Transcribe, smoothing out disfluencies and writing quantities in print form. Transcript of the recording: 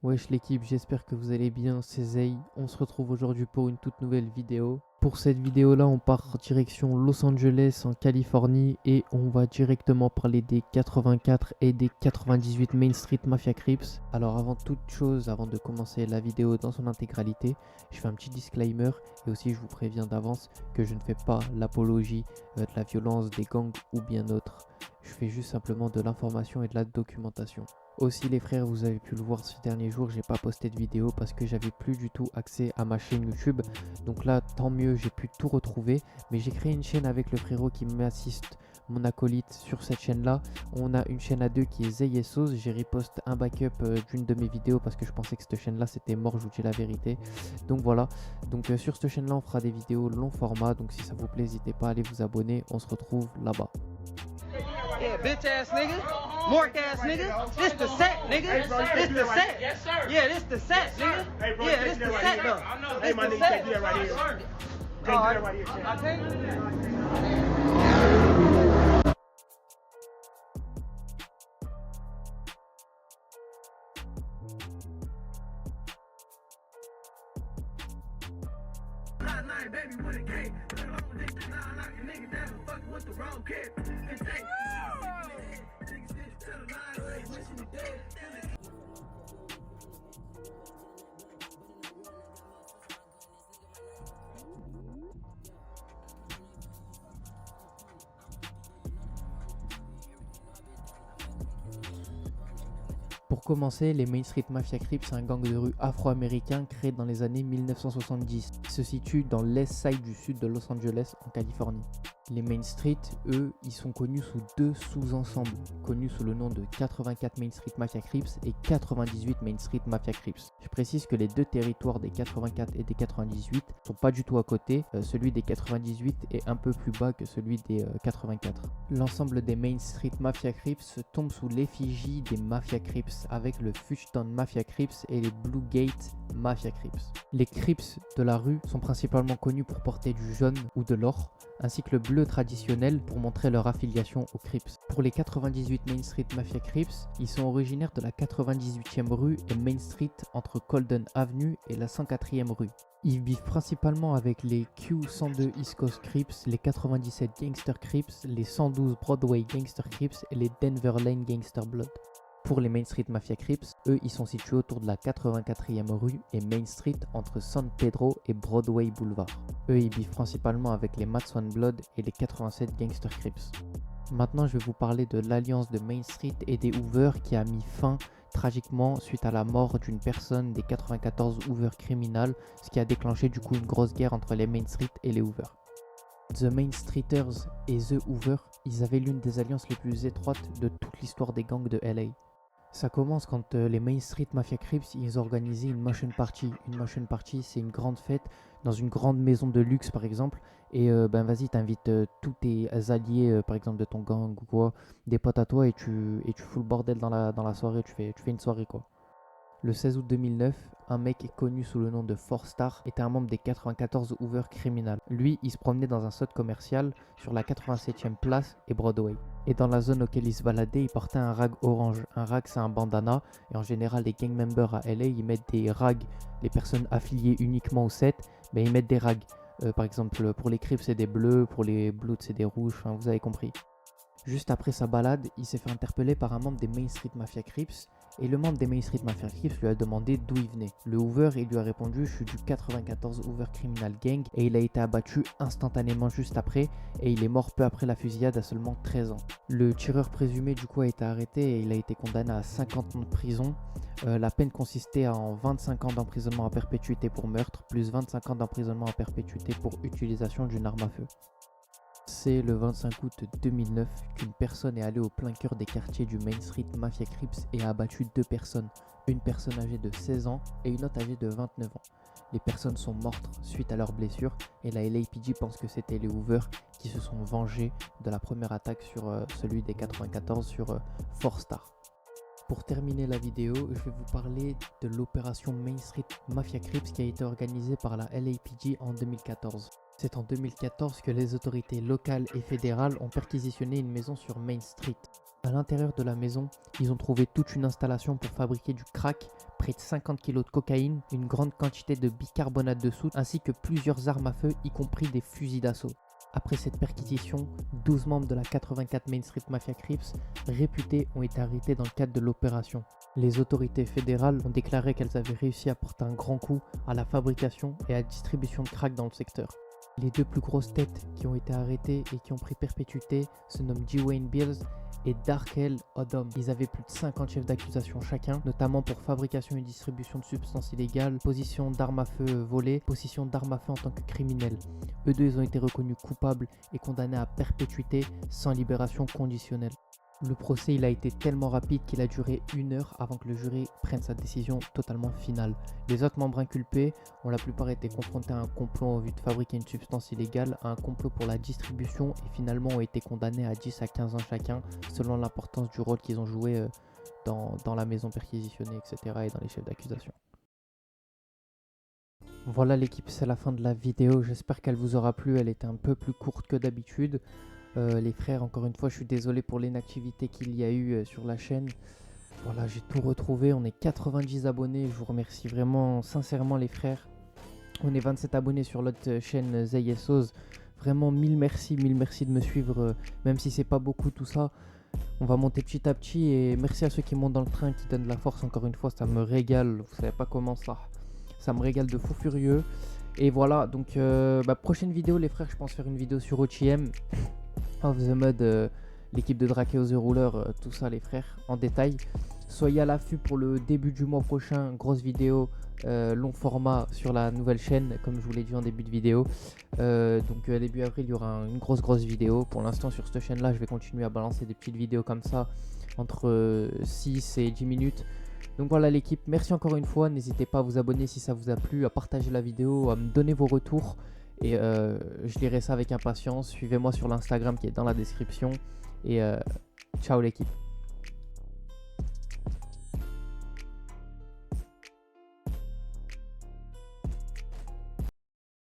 Wesh l'équipe, j'espère que vous allez bien, c'est Zay. On se retrouve aujourd'hui pour une toute nouvelle vidéo. Pour cette vidéo là, on part direction Los Angeles en Californie et on va directement parler des 84 et des 98 Main Street Mafia Crips. Alors avant toute chose, avant de commencer la vidéo dans son intégralité, je fais un petit disclaimer et aussi je vous préviens d'avance que je ne fais pas l'apologie de la violence, des gangs ou bien autre. Je fais juste simplement de l'information et de la documentation. Aussi les frères, vous avez pu le voir ces derniers jours, j'ai pas posté de vidéo parce que j'avais plus du tout accès à ma chaîne YouTube. Donc là, tant mieux, j'ai pu tout retrouver. Mais j'ai créé une chaîne avec le frérot qui m'assiste, mon acolyte, sur cette chaîne-là. On a une chaîne à deux qui est Zay et Sauce. J'ai repost un backup d'une de mes vidéos parce que je pensais que cette chaîne-là c'était mort, je vous dis la vérité. Donc voilà, donc sur cette chaîne-là, on fera des vidéos long format. Donc si ça vous plaît, n'hésitez pas à aller vous abonner. On se retrouve là-bas. Yeah, bitch ass nigga, Mork ass nigga. This the set, nigga. This the set. Yes, sir. Yeah, this the set, nigga. Hey, bro, Yeah, you this can't the do that set right though. here. I know. This Hey, my the nigga, set. can't do that right here. Can't do that right here. I can't do that. Baby with a K, put it on dick, nah, like a nigga that was fucking with the wrong kid. And take niggas stick to the line, like wishing you dead. Pour commencer, les Main Street Mafia Crips, c'est un gang de rue afro-américain créé dans les années 1970. Il se situe dans l'East Side du sud de Los Angeles, en Californie. Les Main Street, eux, ils sont connus sous deux sous-ensembles, connus sous le nom de 84 Main Street Mafia Crips et 98 Main Street Mafia Crips. Je précise que les deux territoires des 84 et des 98 sont pas du tout à côté, celui des 98 est un peu plus bas que celui des 84. L'ensemble des Main Street Mafia Crips tombe sous l'effigie des Mafia Crips avec le Fuchtown Mafia Crips et les Blue Gate Mafia Crips. Les Crips de la rue sont principalement connus pour porter du jaune ou de l'or, ainsi que le bleu traditionnel pour montrer leur affiliation aux Crips. Pour les 98 Main Street Mafia Crips, ils sont originaires de la 98e rue et Main Street entre Colden Avenue et la 104e rue. Ils vivent principalement avec les Q102 East Coast Crips, les 97 Gangster Crips, les 112 Broadway Gangster Crips et les Denver Lane Gangster Blood. Pour les Main Street Mafia Crips, eux ils sont situés autour de la 84e rue et Main Street entre San Pedro et Broadway Boulevard. Eux ils vivent principalement avec les Mats One Blood et les 87 Gangster Crips. Maintenant je vais vous parler de l'alliance de Main Street et des Hoover qui a mis fin tragiquement suite à la mort d'une personne des 94 Hoover criminals, ce qui a déclenché du coup une grosse guerre entre les Main Street et les Hoover. The Main Streeters et The Hoover, ils avaient l'une des alliances les plus étroites de toute l'histoire des gangs de LA. Ça commence quand les Main Street Mafia Crips ils organisaient une motion party. Une motion party, c'est une grande fête dans une grande maison de luxe par exemple. Et ben vas-y, t'invites tous tes alliés, par exemple de ton gang ou quoi, des potes à toi et tu fous le bordel dans la soirée, tu fais une soirée quoi. Le 16 août 2009, un mec connu sous le nom de 4Star était un membre des 94 Hoover Criminals. Lui, il se promenait dans un SWAT commercial sur la 87e place et Broadway. Et dans la zone auquel il se baladait, il portait un rag orange. Un rag, c'est un bandana. Et en général, les gang members à LA, ils mettent des rags. Les personnes affiliées uniquement au set, ben, ils mettent des rags. Par exemple, pour les Crips, c'est des bleus. Pour les Bloods, c'est des rouges. Enfin, vous avez compris. Juste après sa balade, il s'est fait interpeller par un membre des Main Street Mafia Crips. Et le membre des Main Street Mafia Crips lui a demandé d'où il venait. Le Hoover, il lui a répondu « Je suis du 94 Hoover Criminal Gang » et il a été abattu instantanément juste après et il est mort peu après la fusillade à seulement 13 ans. Le tireur présumé du coup a été arrêté et il a été condamné à 50 ans de prison. La peine consistait en 25 ans d'emprisonnement à perpétuité pour meurtre plus 25 ans d'emprisonnement à perpétuité pour utilisation d'une arme à feu. C'est le 25 août 2009 qu'une personne est allée au plein cœur des quartiers du Main Street Mafia Crips et a abattu deux personnes, une personne âgée de 16 ans et une autre âgée de 29 ans. Les personnes sont mortes suite à leurs blessures et la LAPD pense que c'était les Hoover qui se sont vengés de la première attaque sur celui des 94 sur 4Star. Pour terminer la vidéo, je vais vous parler de l'opération Main Street Mafia Crips qui a été organisée par la LAPD en 2014. C'est en 2014 que les autorités locales et fédérales ont perquisitionné une maison sur Main Street. À l'intérieur de la maison, ils ont trouvé toute une installation pour fabriquer du crack, près de 50 kg de cocaïne, une grande quantité de bicarbonate de soude ainsi que plusieurs armes à feu, y compris des fusils d'assaut. Après cette perquisition, 12 membres de la 84 Main Street Mafia Crips réputés ont été arrêtés dans le cadre de l'opération. Les autorités fédérales ont déclaré qu'elles avaient réussi à porter un grand coup à la fabrication et à la distribution de crack dans le secteur. Les deux plus grosses têtes qui ont été arrêtées et qui ont pris perpétuité se nomment Dwayne Bills et Darkel Odom. Ils avaient plus de 50 chefs d'accusation chacun, notamment pour fabrication et distribution de substances illégales, possession d'armes à feu volées, possession d'armes à feu en tant que criminels. Eux deux, ils ont été reconnus coupables et condamnés à perpétuité sans libération conditionnelle. Le procès il a été tellement rapide qu'il a duré 1 heure avant que le jury prenne sa décision totalement finale. Les autres membres inculpés ont la plupart été confrontés à un complot en vue de fabriquer une substance illégale, à un complot pour la distribution et finalement ont été condamnés à 10 à 15 ans chacun selon l'importance du rôle qu'ils ont joué dans la maison perquisitionnée, etc. et dans les chefs d'accusation. Voilà l'équipe, c'est la fin de la vidéo, j'espère qu'elle vous aura plu, elle était un peu plus courte que d'habitude. Les frères, encore une fois, je suis désolé pour l'inactivité qu'il y a eu sur la chaîne. Voilà, j'ai tout retrouvé, on est 90 abonnés, je vous remercie vraiment sincèrement les frères. On est 27 abonnés sur l'autre chaîne Zayessos. Vraiment mille merci de me suivre, même si c'est pas beaucoup tout ça. On va monter petit à petit et merci à ceux qui montent dans le train, qui donnent de la force, encore une fois, ça me régale, vous savez pas comment ça me régale de fou furieux. Et voilà, donc prochaine vidéo les frères, je pense faire une vidéo sur OTM. Off the Mud, l'équipe de Drakeo The Ruler, tout ça les frères, en détail. Soyez à l'affût pour le début du mois prochain, grosse vidéo, long format sur la nouvelle chaîne, comme je vous l'ai dit en début de vidéo. Donc début avril, il y aura une grosse vidéo. Pour l'instant sur cette chaîne là, je vais continuer à balancer des petites vidéos comme ça, entre 6 et 10 minutes. Donc voilà l'équipe, merci encore une fois, n'hésitez pas à vous abonner si ça vous a plu, à partager la vidéo, à me donner vos retours. Et je lirai ça avec impatience. Suivez-moi sur l'Instagram qui est dans la description. Et ciao l'équipe.